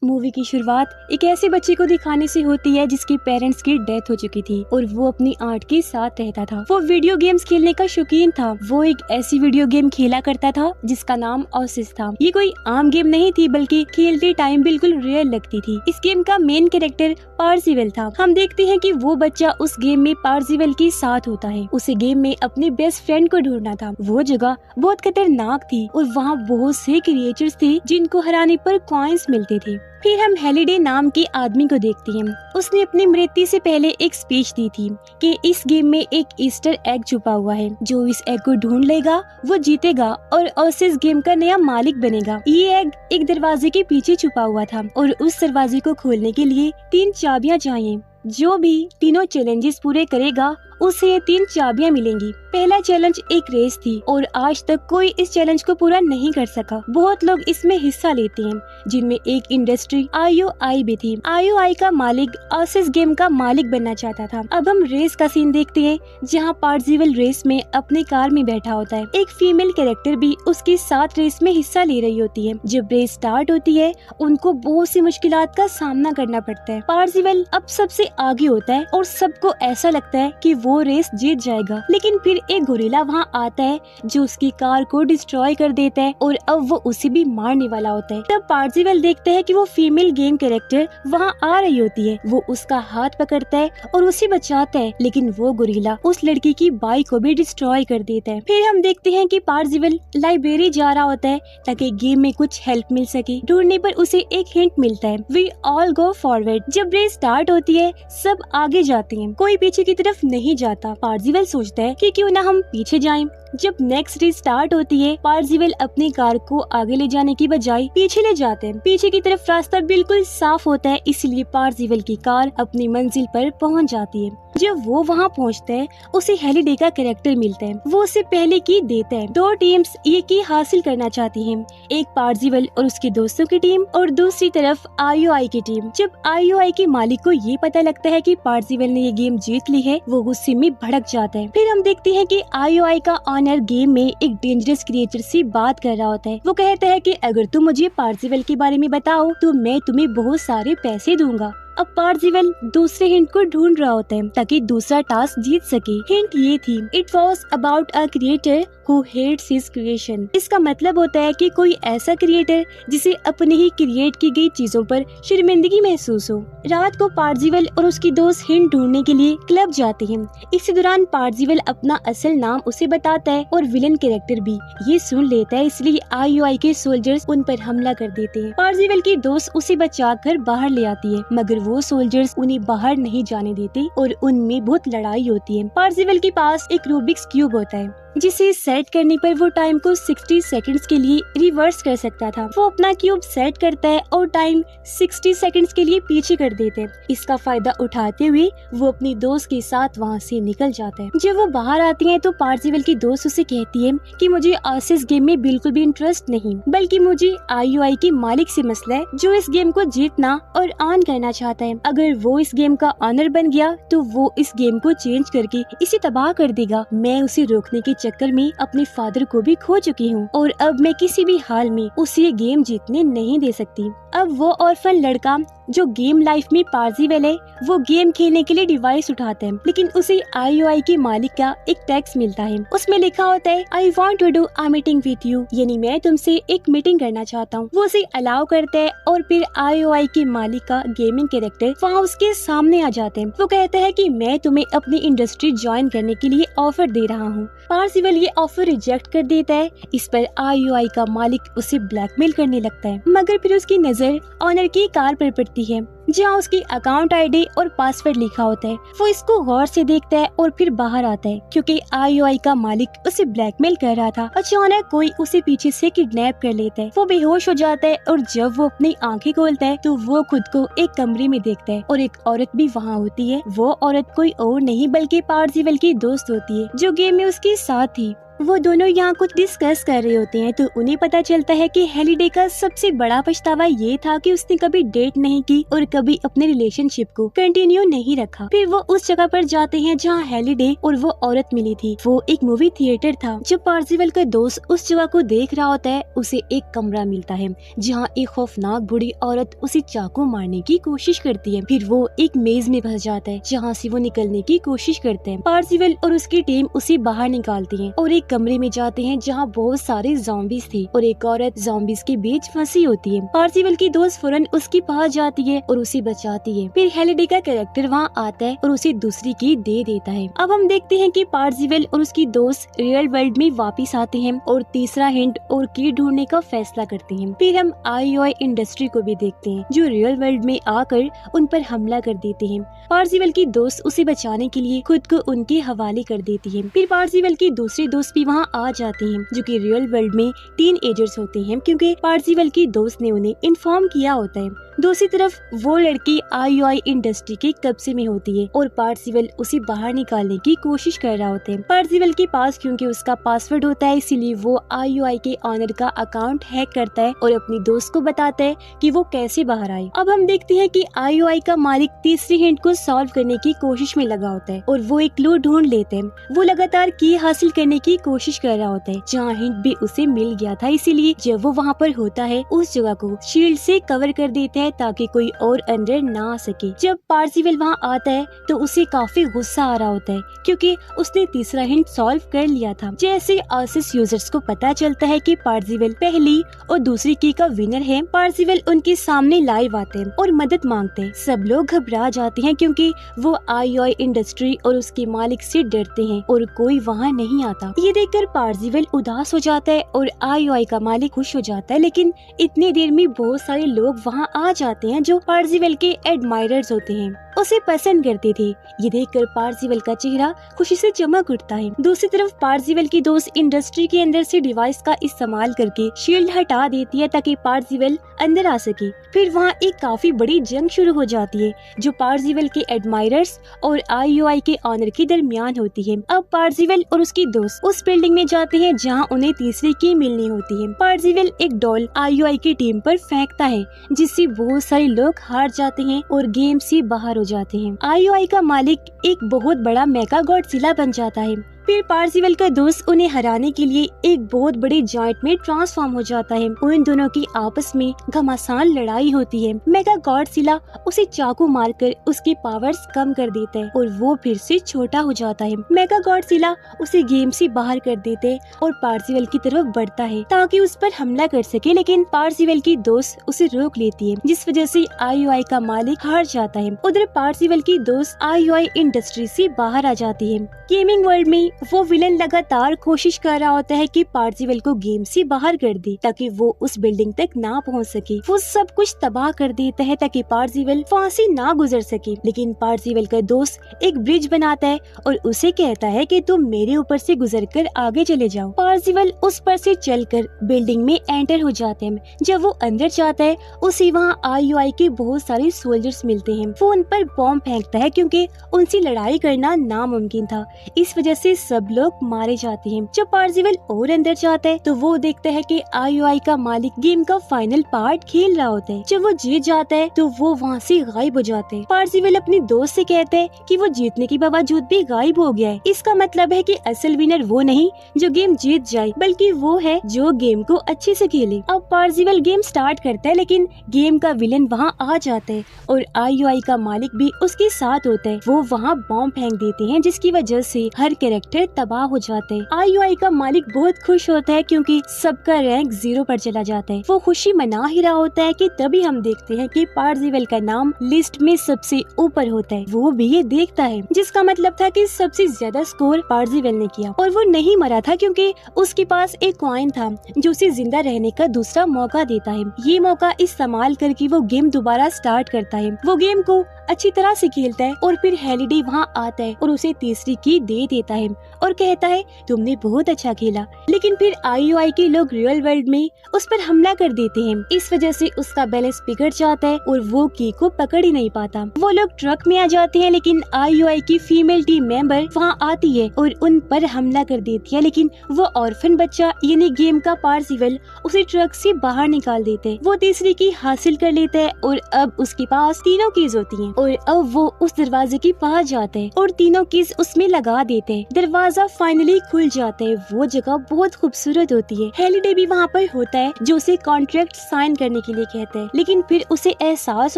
Movie की शुरुआत एक ऐसे बच्चे को दिखाने से होती है जिसके पेरेंट्स की डेथ हो चुकी थी और वो अपनी आंट के साथ रहता था। वो वीडियो गेम्स खेलने का शौकीन था। वो एक ऐसी वीडियो गेम खेला करता था जिसका नाम ओसिस था। ये कोई आम गेम नहीं थी बल्कि खेलते टाइम बिल्कुल रियल लगती थी। इस गेम का मेन कैरेक्टर पार्सिवल था। हम देखते हैं कि वो बच्चा उस गेम में पार्सिवल के साथ होता है। उसे गेम में अपने बेस्ट फ्रेंड को ढूंढना था। वो जगह बहुत खतरनाक थी और वहाँ बहुत से क्रिएचर्स थे जिनको हराने पर कॉइन्स मिलते थे। फिर हम हेलिडे नाम के आदमी को देखते हैं। उसने अपनी मृत्यु से पहले एक स्पीच दी थी कि इस गेम में एक ईस्टर एग छुपा हुआ है। जो इस एग को ढूंढ लेगा वो जीतेगा और ओसिस गेम का नया मालिक बनेगा। ये एग एक दरवाजे के पीछे छुपा हुआ था और उस दरवाजे को खोलने के लिए 3 चाबियां चाहिए। जो भी तीनों चैलेंजेस पूरे करेगा उसे ये 3 चाबियां मिलेंगी। पहला चैलेंज एक रेस थी और आज तक कोई इस चैलेंज को पूरा नहीं कर सका। बहुत लोग इसमें हिस्सा लेते हैं जिनमें एक इंडस्ट्री IOI भी थी। IOI का मालिक ओसिस गेम का मालिक बनना चाहता था। अब हम रेस का सीन देखते हैं जहां पार्सिवल रेस में अपनी कार में बैठा होता है। एक फीमेल कैरेक्टर भी उसके साथ रेस में हिस्सा ले रही होती है। जब रेस स्टार्ट होती है उनको बहुत सी मुश्किलात का सामना करना पड़ता है। पार्सिवल अब सबसे आगे होता है और सबको ऐसा लगता है कि वो रेस जीत जाएगा, लेकिन फिर एक गोरिल्ला वहाँ आता है जो उसकी कार को डिस्ट्रॉय कर देता है और अब वो उसे भी मारने वाला होता है। तब पार्सिवल देखता है कि वो फीमेल गेम कैरेक्टर वहाँ आ रही होती है। वो उसका हाथ पकड़ता है और उसे बचाता है, लेकिन वो गोरिल्ला उस लड़की की बाइक को भी डिस्ट्रॉय कर देता है। फिर हम देखते हैं कि पार्सिवल लाइब्रेरी जा रहा होता है ताकि गेम में कुछ हेल्प मिल सके। ढूंढने पर उसे एक हिंट मिलता है, वी ऑल गो फॉरवर्ड। जब रेस स्टार्ट होती है सब आगे जाते हैं, कोई पीछे की तरफ नहीं जाता। पार्सिवल सोचता है कि क्यों ना हम पीछे जाएं। जब नेक्स्ट रेस स्टार्ट होती है पार्सिवल अपनी कार को आगे ले जाने की बजाय पीछे ले जाते हैं। पीछे की तरफ रास्ता बिल्कुल साफ होता है, इसलिए पार्सिवल की कार अपनी मंजिल पर पहुंच जाती है। जब वो वहां पहुंचता है उसे हेलिडे का कैरेक्टर मिलता है। वो उसे पहले की देता है। 2 टीम्स ये की हासिल करना चाहती हैं, एक पार्सिवल और उसके दोस्तों की टीम और दूसरी तरफ IOI की टीम। जब IOI के मालिक को ये पता लगता है कि पार्सिवल ने ये गेम जीत ली है वो गुस्से में भड़क जाता है। फिर हम देखते हैं कि IOI का ऑनर गेम में एक डेंजरस क्रिएचर से बात कर रहा होता है। वो कहता है कि अगर तुम मुझे पार्सिवल के बारे में बताओ तो मैं तुम्हें बहुत सारे पैसे दूंगा। अब पार्सिवल दूसरे हिंट को ढूंढ रहा होता है ताकि दूसरा टास्क जीत सके। हिंट ये थी, it was about a creator who hates his creation. इसका मतलब होता है कि कोई ऐसा क्रिएटर जिसे अपने ही क्रिएट की गई चीजों पर शर्मिंदगी महसूस हो। रात को पार्सिवल और उसकी दोस्त हिंट ढूंढने के लिए क्लब जाते हैं। इसी दौरान पार्सिवल अपना असल नाम उसे बताता है और विलन कैरेक्टर भी ये सुन लेता है, इसलिए IOI के सोल्जर्स उन पर हमला कर देते हैं। पार्सिवल की दोस्त उसे बचाकर बाहर ले आती है, मगर वो सोल्जर्स उन्हें बाहर नहीं जाने देते और उनमें बहुत लड़ाई होती है। पार्सिवल के पास एक रूबिक्स क्यूब होता है जिसे सेट करने पर वो टाइम को 60 सेकंड्स के लिए रिवर्स कर सकता था। वो अपना क्यूब सेट करता है और टाइम 60 सेकंड्स के लिए पीछे कर देते हैं। इसका फायदा उठाते हुए वो अपनी दोस्त के साथ वहाँ से निकल जाता है। जब वो बाहर आती है तो पार्सिवल की दोस्त उसे कहती है कि मुझे ओसिस गेम में बिल्कुल भी इंटरेस्ट नहीं, बल्कि मुझे IOI के मालिक से मसला है जो इस गेम को जीतना और ऑन करना चाहता है। अगर वो इस गेम का ऑनर बन गया तो वो इस गेम को चेंज करके इसे तबाह कर देगा। मैं उसे रोकने के चक्कर में अपने फादर को भी खो चुकी हूँ और अब मैं किसी भी हाल में उसे ये गेम जीतने नहीं दे सकती। अब वो ऑर्फन लड़का जो गेम लाइफ में पार्सिवल है वो गेम खेलने के लिए डिवाइस उठाता है, लेकिन उसे IOI के मालिक का एक टेक्स्ट मिलता है। उसमें लिखा होता है, I want to do a meeting with you, यानी मैं तुमसे एक मीटिंग करना चाहता हूँ। वो उसे अलाउ करता है और फिर IOI के मालिक का गेमिंग कैरेक्टर वहाँ उसके सामने आ जाते हैं। वो कहता है कि मैं तुम्हें अपनी इंडस्ट्री ज्वाइन करने के लिए ऑफर दे रहा हूँ। पार्सिवल ये ऑफर रिजेक्ट कर देता है। इस पर IOI का मालिक उसे ब्लैकमेल करने लगता है, मगर फिर उसकी नजर ऑनर की कार पर पड़ती है जहाँ उसकी अकाउंट ID और पासवर्ड लिखा होता है। वो इसको गौर से देखता है और फिर बाहर आता है क्योंकि IOI का मालिक उसे ब्लैकमेल कर रहा था। अचानक कोई उसे पीछे से किडनैप कर लेता है। वो बेहोश हो जाता है और जब वो अपनी आंखें खोलता है तो वो खुद को एक कमरे में देखता है और एक औरत भी वहाँ होती है। वो औरत कोई और नहीं बल्कि पार्सिवल की दोस्त होती है जो गेम में उसके साथ थी। वो दोनों यहाँ कुछ डिस्कस कर रहे होते हैं तो उन्हें पता चलता है कि हेलिडे का सबसे बड़ा पछतावा ये था कि उसने कभी डेट नहीं की और कभी अपने रिलेशनशिप को कंटिन्यू नहीं रखा। फिर वो उस जगह पर जाते हैं जहाँ हेलिडे और वो औरत मिली थी। वो एक मूवी थिएटर था। जब पार्सिवल का दोस्त उस जगह को देख रहा होता है उसे एक कमरा मिलता है जहाँ एक खौफनाक बूढ़ी औरत उसे चाकू मारने की कोशिश करती है। फिर वो एक मेज में फंस जाता है जहाँ से वो निकलने की कोशिश करते हैं। पार्सिवल और उसकी टीम उसे बाहर निकालती है और एक कमरे में जाते हैं जहाँ बहुत सारे ज़ॉम्बीज थे और एक औरत ज़ॉम्बीज के बीच फंसी होती है। पार्सिवल की दोस्त फौरन उसके पास जाती है और उसे बचाती है। फिर हेलिडे का कैरेक्टर वहाँ आता है और उसे दूसरी की दे देता है। अब हम देखते हैं कि पार्सिवल और उसकी दोस्त रियल वर्ल्ड में वापस आते हैं और तीसरा हिंट और की ढूंढने का फैसला करते हैं। फिर हम IOI इंडस्ट्री को भी देखते हैं जो रियल वर्ल्ड में आकर उन पर हमला कर देते हैं। पार्सिवल की दोस्त उसे बचाने के लिए खुद को उनके हवाले कर देती है। फिर पार्सिवल की दूसरे दोस्त भी वहाँ आ जाते हैं जो कि रियल वर्ल्ड में टीनएजर्स होते हैं क्योंकि पार्सिवल की दोस्त ने उन्हें इन्फॉर्म किया होता है। दूसरी तरफ वो लड़की IOI इंडस्ट्री के कब्जे में होती है और पार्सिवल उसे बाहर निकालने की कोशिश कर रहा होता है। पार्सिवल के पास क्योंकि उसका पासवर्ड होता है इसीलिए वो IOI के ऑनर का अकाउंट हैक करता है और अपनी दोस्त को बताता है कि वो कैसे बाहर आए। अब हम देखते हैं कि IOI का मालिक तीसरी हिंट को सॉल्व करने की कोशिश में लगा होता है और वो एक क्लू ढूंढ लेते हैं। वो लगातार की हासिल करने की कोशिश कर रहा होता है जहाँ हिंट भी उसे मिल गया था, इसीलिए जब वो वहाँ पर होता है उस जगह को शील्ड से कवर कर देता है ताकि कोई और अंदर ना आ सके। जब पार्सिवल वहाँ आता है तो उसे काफी गुस्सा आ रहा होता है क्योंकि उसने तीसरा हिंट सॉल्व कर लिया था। जैसे आसिस यूजर्स को पता चलता है कि पार्सिवल पहली और दूसरी की का विनर है, पार्सिवल उनके सामने लाइव आते हैं और मदद मांगते हैं। सब लोग घबरा जाते हैं क्योंकि वो IOI इंडस्ट्री और उसके मालिक से डरते हैं और कोई वहाँ नहीं आता। ये देखकर पार्सिवल उदास हो जाता है और IOI का मालिक खुश हो जाता है, लेकिन इतनी देर में बहुत सारे लोग वहाँ आ जाते हैं जो पार्सिवल के एडमायरर्स होते हैं, उसे पसंद करते थे। ये देखकर पार्सिवल का चेहरा खुशी से चमक उठता है। दूसरी तरफ पार्सिवल की दोस्त इंडस्ट्री के अंदर से डिवाइस का इस्तेमाल करके शील्ड हटा देती है ताकि पार्सिवल अंदर आ सके। फिर वहाँ एक काफी बड़ी जंग शुरू हो जाती है जो पार्सिवल के एडमायरर्स और IOI के ऑनर के दरमियान होती है। अब पार्सिवल और उसकी दोस्त उस बिल्डिंग में जाते हैं जहाँ उन्हें तीसरी की मिलनी होती है। पार्सिवल एक डॉल IOI की टीम पर फेंकता है जिससे बहुत सारे लोग हार जाते हैं और गेम से बाहर हो जाते हैं। IOI का मालिक एक बहुत बड़ा मेगा गॉडजिला बन जाता है। फिर पार्सिवल का दोस्त उन्हें हराने के लिए एक बहुत बड़ी जायंट में ट्रांसफॉर्म हो जाता है। उन दोनों की आपस में घमासान लड़ाई होती है। मेगा गॉडजिला उसे चाकू मारकर उसकी पावर्स कम कर देता है और वो फिर से छोटा हो जाता है। मेगा गॉडजिला उसे गेम से बाहर कर देते और पार्सिवल की तरफ बढ़ता है ताकि उस पर हमला कर सके, लेकिन पार्सिवल की दोस्त उसे रोक लेती है जिस वजह से IOI का मालिक हार जाता है। उधर पार्सिवल की दोस्त IOI इंडस्ट्री से बाहर आ जाती है। गेमिंग वर्ल्ड में वो विलन लगातार कोशिश कर रहा होता है कि पार्सिवल को गेम से बाहर कर दे ताकि वो उस बिल्डिंग तक ना पहुंच सके। वो सब कुछ तबाह कर देता है ताकि पार्सिवल वहाँ से ना गुजर सके, लेकिन पार्सिवल का दोस्त एक ब्रिज बनाता है और उसे कहता है कि तुम मेरे ऊपर से गुजरकर आगे चले जाओ। पार्सिवल उस पर से चलकर बिल्डिंग में एंटर हो जाते हैं। जब वो अंदर जाता है उसे वहाँ IOI के बहुत सारे सोल्जर्स मिलते हैं। वो उन पर बॉम्ब फेंकता है क्योंकि उनसे लड़ाई करना नामुमकिन था, इस वजह से सब लोग मारे जाते हैं। जब पार्सिवल और अंदर जाता है तो वो देखता है कि IOI का मालिक गेम का फाइनल पार्ट खेल रहा होता है। जब वो जीत जाता है तो वो वहाँ से गायब हो जाते हैं। पार्सिवल अपनी दोस्त से कहता है कि वो जीतने के बावजूद भी गायब हो गया है। इसका मतलब है कि असल विनर वो नहीं जो गेम जीत जाए, बल्कि वो है जो गेम को अच्छे से खेले। अब पार्सिवल गेम स्टार्ट करता है, लेकिन गेम का विलन वहाँ आ जाता है और IOI का मालिक भी उसके साथ होता है। वो वहाँ बॉम्ब फेंक देते हैं जिसकी वजह से हर कैरेक्टर तबाह हो जाते हैं। IOI का मालिक बहुत खुश होता है क्योंकि सबका रैंक 0 पर चला जाता है। वो खुशी मना ही रहा होता है कि तभी हम देखते हैं कि पार्सिवल का नाम लिस्ट में सबसे ऊपर होता है। वो भी ये देखता है, जिसका मतलब था कि सबसे ज्यादा स्कोर पार्सिवल ने किया और वो नहीं मरा था क्योंकि उसके पास एक कॉइन था जो उसे जिंदा रहने का दूसरा मौका देता है। ये मौका इस्तेमाल करके वो गेम दोबारा स्टार्ट करता है। वो गेम को अच्छी तरह से खेलता है और फिर हेलिडे वहाँ आता है और उसे तीसरी की दे देता है और कहता है तुमने बहुत अच्छा खेला, लेकिन फिर IUI के लोग रियल वर्ल्ड में उस पर हमला कर देते हैं। इस वजह से उसका बैलेंस बिगड़ जाता है और वो की को पकड़ ही नहीं पाता। वो लोग ट्रक में आ जाते हैं, लेकिन IUI की फीमेल टीम मेंबर वहाँ आती है और उन पर हमला कर देती है, लेकिन वो ऑर्फन बच्चा यानी गेम का पार्सिवल उसे ट्रक से बाहर निकाल देते हैं। वो तीसरी की हासिल कर लेता है और अब उसके पास तीनों कीज होती हैं और अब वो उस दरवाजे के पास जाता है और तीनों कीज उसमें लगा देते हैं। दरवाजा फाइनली खुल जाता है। वो जगह बहुत खूबसूरत होती है। हेलिडे भी वहाँ पर होता है जो उसे कॉन्ट्रैक्ट साइन करने के लिए कहता है, लेकिन फिर उसे एहसास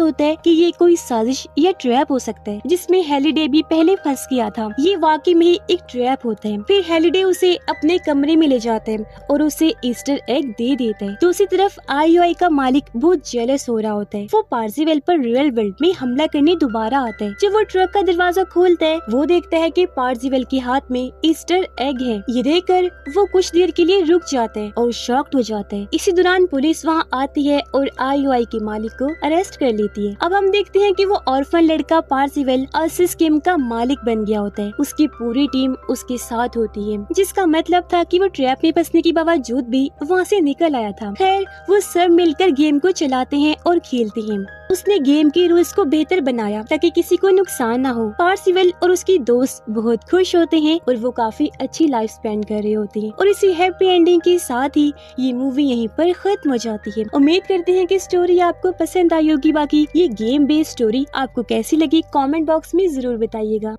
होता है कि ये कोई साजिश या ट्रैप हो सकता है जिसमें हेलिडे भी पहले फंस गया था। ये वाकई में एक ट्रैप होता है। फिर हेलिडे उसे अपने कमरे में ले जाता है और उसे ईस्टर एग दे देता है। दूसरी तरफ IUI का मालिक बहुत जेलस हो रहा होता है। वो पार्सिवल पर रियल वर्ल्ड में हमला करने दोबारा आता है। जब वो ट्रक का दरवाजा खोलता है, वो देखता है कि पार्सिवल के हाथ में ईस्टर एग है। ये देखकर वो कुछ देर के लिए रुक जाता है और शॉक्ड हो जाता है। इसी दौरान पुलिस वहाँ आती है और IUI के मालिक को अरेस्ट कर लेती है। अब हम देखते हैं कि वो ऑर्फन लड़का पार्सिवल असिस गेम का मालिक बन गया होता है। उसकी पूरी टीम उसके साथ होती है, जिसका मतलब था कि वो ट्रैप में फंसने के बावजूद भी वहाँ से निकल आया था। खैर वो सब मिलकर गेम को चलाते हैं और खेलते हैं। उसने गेम के रूल्स को बेहतर बनाया ताकि किसी को नुकसान ना हो। पार्सिवल और उसकी दोस्त बहुत खुश होते हैं और वो काफी अच्छी लाइफ स्पेंड कर रहे होते हैं। और इसी हैप्पी एंडिंग के साथ ही ये मूवी यहीं पर खत्म हो जाती है। उम्मीद करते हैं कि स्टोरी आपको पसंद आई होगी। बाकी ये गेम बेस्ड स्टोरी आपको कैसी लगी कमेंट बॉक्स में जरूर बताइएगा।